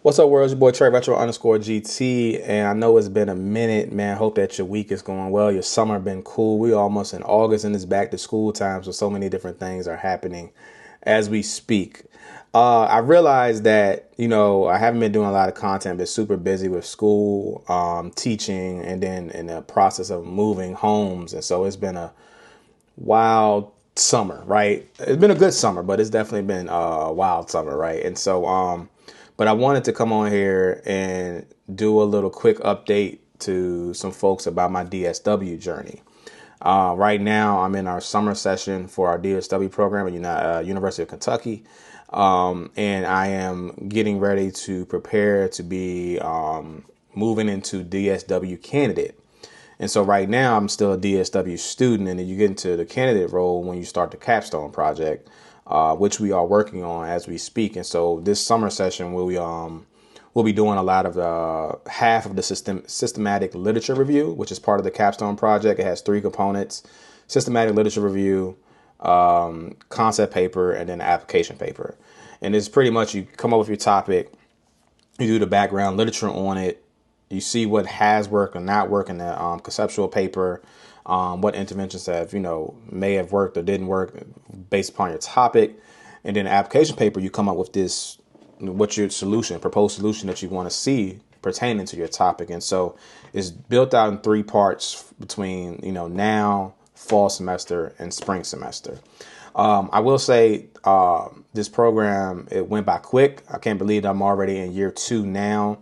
What's up, world? It's your boy Trey Retro underscore GT, and I know it's been a minute, man. Hope that your week is going well. Your summer been cool. We almost in August, and it's back to school time, so many different things are happening as we speak. I realized that I haven't been doing a lot of content. Been super busy with school, teaching, and then in the process of moving homes, and so it's been a wild summer, right? It's been a good summer, but it's definitely been a wild summer, right? And so, but I wanted to come on here and do a little quick update to some folks about my DSW journey. Right now, I'm in our summer session for our DSW program at University of Kentucky, and I am getting ready to prepare to be moving into DSW candidate. And so right now I'm still a DSW student, and then you get into the candidate role when you start the capstone project, which we are working on as we speak. And so this summer session we'll be doing a lot of half of the systematic literature review, which is part of the capstone project. It has three components: systematic literature review, concept paper, and then the application paper. And it's pretty much you come up with your topic, you do the background literature on it. You see what has worked or not worked in the conceptual paper, what interventions have, may have worked or didn't work based upon your topic. And then the application paper, you come up with what's your proposed solution that you want to see pertaining to your topic. And so it's built out in three parts between, now, fall semester, and spring semester. I will say this program, it went by quick. I can't believe I'm already in year 2 now,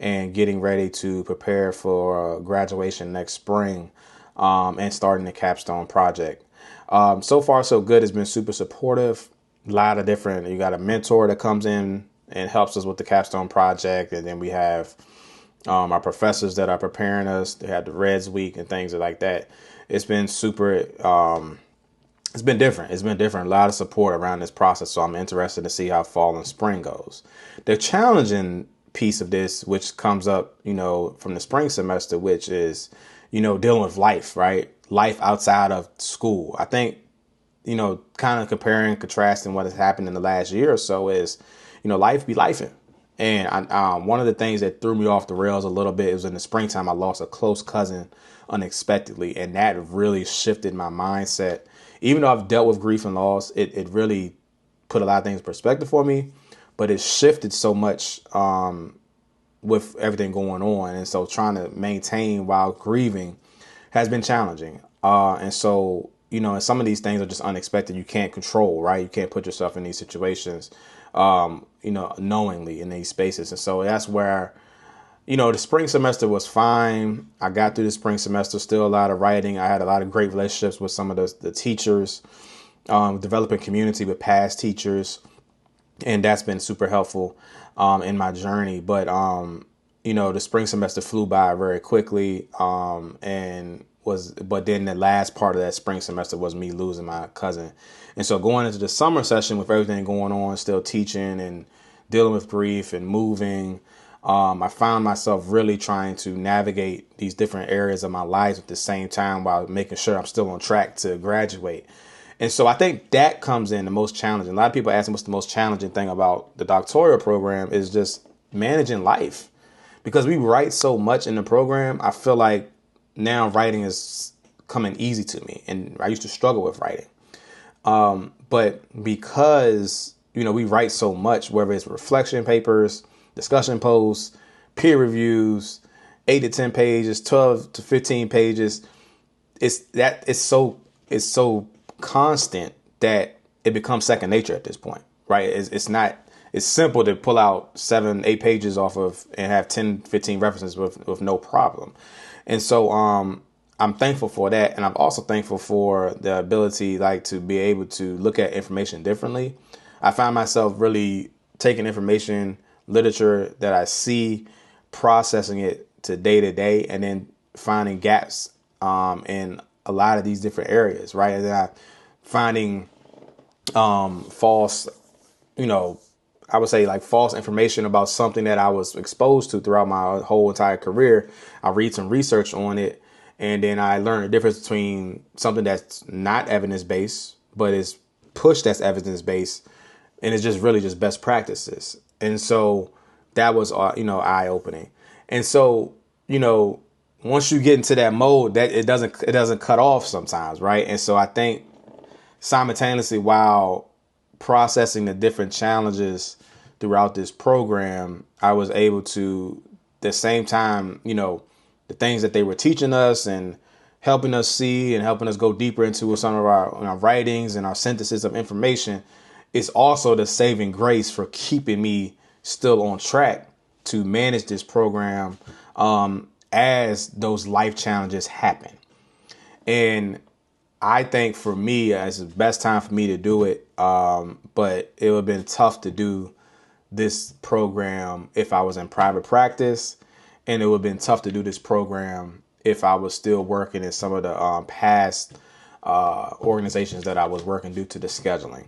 and getting ready to prepare for graduation next spring, and starting the capstone project. So far, so good. It's been super supportive. A lot of different, you got a mentor that comes in and helps us with the capstone project. And then we have our professors that are preparing us. They have the Reds Week and things like that. It's been super, it's been different. It's been different. A lot of support around this process. So I'm interested to see how fall and spring goes. The challenging piece of this, which comes up, from the spring semester, which is, dealing with life, right? Life outside of school. I think, kind of comparing, contrasting what has happened in the last year or so is, life be lifing. And one of the things that threw me off the rails a little bit was in the springtime, I lost a close cousin unexpectedly. And that really shifted my mindset. Even though I've dealt with grief and loss, it really put a lot of things in perspective for me. But it shifted so much with everything going on. And so trying to maintain while grieving has been challenging. And so, and some of these things are just unexpected. You can't control, right? You can't put yourself in these situations, knowingly in these spaces. And so that's where, the spring semester was fine. I got through the spring semester, still a lot of writing. I had a lot of great relationships with some of the teachers, developing community with past teachers. And that's been super helpful in my journey. But, the spring semester flew by very quickly. But then the last part of that spring semester was me losing my cousin. And so going into the summer session with everything going on, still teaching and dealing with grief and moving, I found myself really trying to navigate these different areas of my life at the same time while making sure I'm still on track to graduate. And so I think that comes in the most challenging. A lot of people ask me what's the most challenging thing about the doctoral program is just managing life. Because we write so much in the program, I feel like now writing is coming easy to me. And I used to struggle with writing. But because, we write so much, whether it's reflection papers, discussion posts, peer reviews, 8 to 10 pages, 12 to 15 pages, it's so constant that it becomes second nature at this point, right? It's simple to pull out 7, 8 pages off of and have 10, 15 references with no problem. And so, I'm thankful for that. And I'm also thankful for the ability, to be able to look at information differently. I find myself really taking information, literature that I see, processing it to day, and then finding gaps, in a lot of these different areas, right? And then I finding false, I would say false information about something that I was exposed to throughout my whole entire career. I read some research on it, and then I learned the difference between something that's not evidence-based, but is pushed as evidence-based, and it's just really just best practices. And so that was, eye opening. And so, once you get into that mode, that it doesn't cut off sometimes. Right. And so I think simultaneously, while processing the different challenges throughout this program, I was able to, at the same time, the things that they were teaching us and helping us see and helping us go deeper into some of our writings and our synthesis of information, is also the saving grace for keeping me still on track to manage this program as those life challenges happen. And I think for me, it's the best time for me to do it. But it would have been tough to do this program if I was in private practice. And it would have been tough to do this program if I was still working in some of the past organizations that I was working due to the scheduling.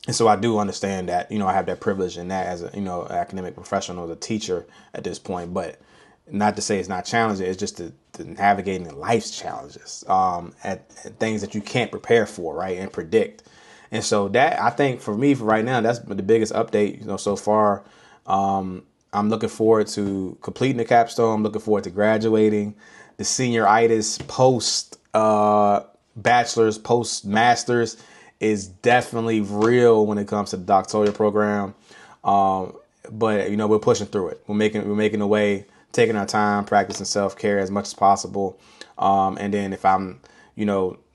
And so I do understand that, I have that privilege in that as a, academic professional, as a teacher at this point. But not to say it's not challenging. It's just the navigating life's challenges at things that you can't prepare for, right, and predict. And so that, I think for me, for right now, that's the biggest update, so far. I'm looking forward to completing the capstone. I'm looking forward to graduating. The senioritis post bachelor's, post master's is definitely real when it comes to the Dr.Taylor program. But we're pushing through it. We're making a way, taking our time, practicing self-care as much as possible. And then if I'm,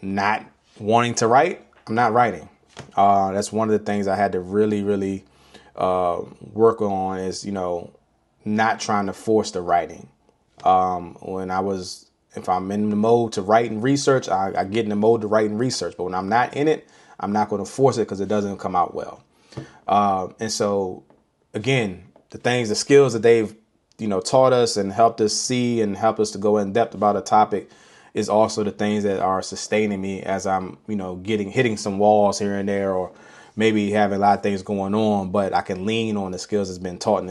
not wanting to write, I'm not writing. That's one of the things I had to really, really work on is, not trying to force the writing. If I'm in the mode to write and research, I get in the mode to write and research. But when I'm not in it, I'm not going to force it because it doesn't come out well. And so, again, the skills that they've, taught us and helped us see and help us to go in depth about a topic is also the things that are sustaining me as I'm, hitting some walls here and there, or maybe having a lot of things going on. But I can lean on the skills that's been taught in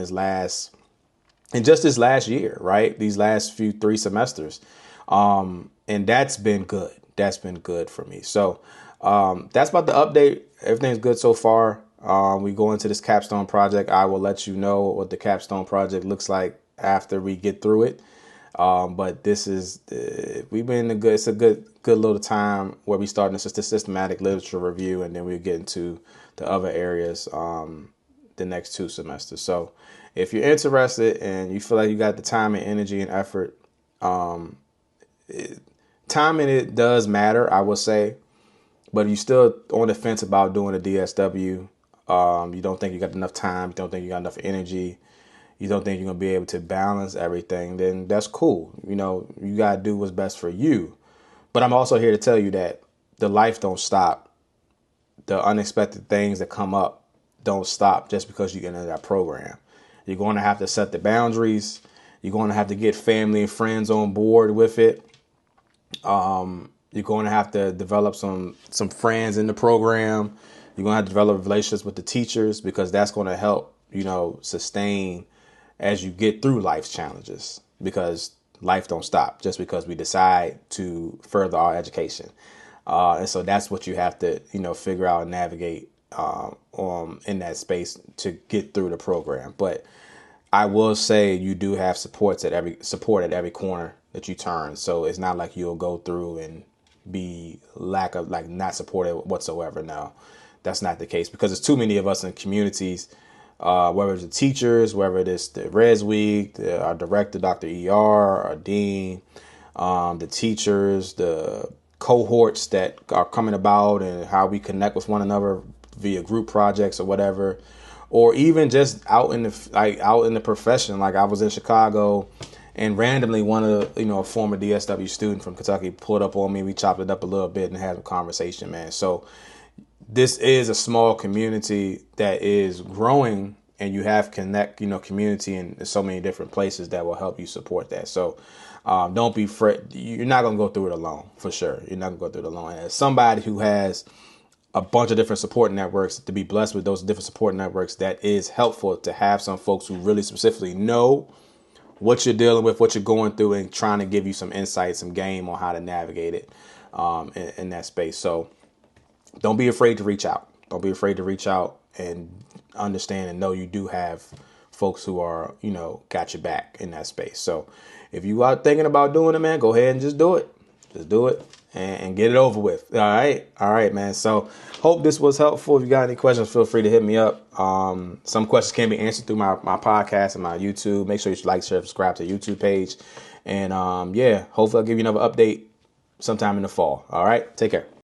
just this last year, right? These last 3 semesters. And that's been good. That's been good for me. So that's about the update. Everything's good so far. We go into this capstone project. I will let you know what the capstone project looks like after we get through it. But this is, we've been it's a good little time where we start a systematic literature review, and then we get into the other areas the next 2 semesters. So if you're interested and you feel like you got the time and energy and effort, time in it does matter, I will say. But if you're still on the fence about doing a DSW, you don't think you got enough time, you don't think you got enough energy, you don't think you're going to be able to balance everything, then that's cool. You got to do what's best for you. But I'm also here to tell you that the life don't stop. The unexpected things that come up don't stop just because you get into that program. You're going to have to set the boundaries. You're going to have to get family and friends on board with it. You're going to have to develop some friends in the program. You're going to have to develop relationships with the teachers, because that's going to help, sustain as you get through life's challenges, because life don't stop just because we decide to further our education. And so that's what you have to, figure out and navigate in that space to get through the program. But I will say you do have support at every corner that you turn. So it's not like you'll go through and be not supported whatsoever. No, that's not the case, because there's too many of us in communities, whether it's the teachers, whether it's the Res Week, our director, Dr. ER, our dean, the teachers, the cohorts that are coming about, and how we connect with one another via group projects or whatever, or even just out in the profession. Like I was in Chicago, and randomly one of the, a former DSW student from Kentucky pulled up on me. We chopped it up a little bit and had a conversation, man. So this is a small community that is growing, and you have community in so many different places that will help you support that. So don't be afraid. You're not going to go through it alone, for sure. You're not going to go through it alone. As somebody who has a bunch of different support networks, to be blessed with those different support networks, that is helpful to have some folks who really specifically know what you're dealing with, what you're going through, and trying to give you some insight, some game on how to navigate it in that space. So don't be afraid to reach out. Don't be afraid to reach out and understand and know you do have folks who are, got your back in that space. So if you are thinking about doing it, man, go ahead and just do it. Just do it and get it over with. All right. All right, man. So hope this was helpful. If you got any questions, feel free to hit me up. Some questions can be answered through my podcast and my YouTube. Make sure you like, share, subscribe to the YouTube page. And hopefully I'll give you another update sometime in the fall. All right. Take care.